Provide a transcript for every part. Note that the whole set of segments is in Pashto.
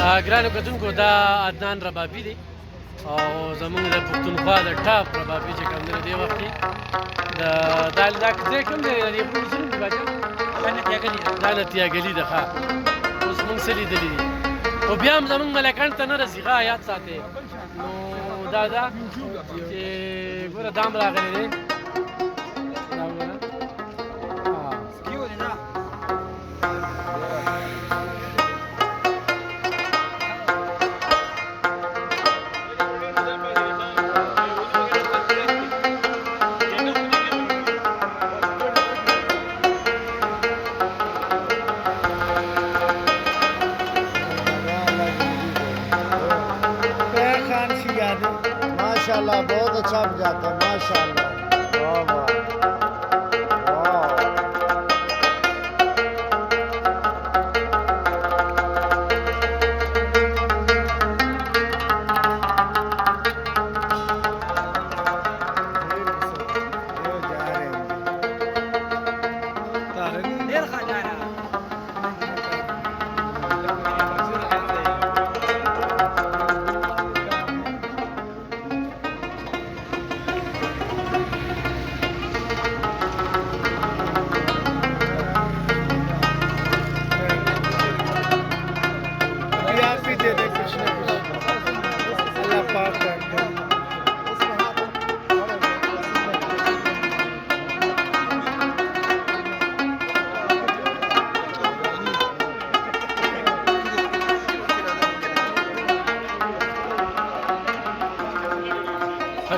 ګرانو کتونکو دا عدنان ربابي دی او زمونږ د پښتونخوا د ټاپ ربابي چې کوم دی دې وخت کې دا ځای کوم دی د دې پروژې نوم دی باچا دا نتیا ګلي ده ښه اوس موږ څه لیدلي دي خو بیا هم زمونږ ملکان ته نه رسي ښه یاد ساتئ نو دا ده چې ګوره دا هم راغلی دی دا وګوره माशाल्लाह बहुत अच्छा बजाता है माशाल्लाह वाह वाह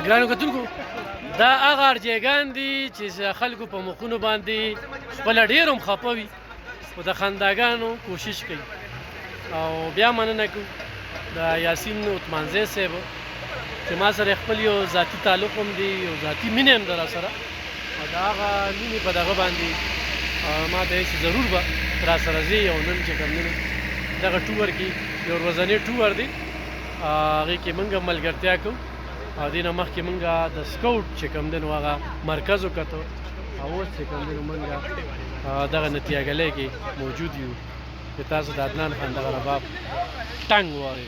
ګرانو کتونکو دا هغه ارجیګان دي چې خلکو په مخونو باندې خپله ډېر هم خفه وي خو د خنداګانو کوشش کوي او بیا مننه کوو د یاسین عثمانزی صاحب چې ما سره خپل یو ذاتي تعلق هم دی یو ذاتي مینه هم ده راسره او د هغه مینې په دغه باندې ما ته چې ضرور به راسره ځې او نن چې کوم دی دغه ټور کې یو ورځنی ټور دی هغې کې موږ ملګرتیا کوو او دې نه مخکې موږ د سکاوټ چې کوم دی نو هغه مرکز وکتو او اوس چې کوم دی نو موږ دغه نتیاګلۍ کې موجود یو چې تاسو د عدنان خان دغه رباب ټنګ واورئ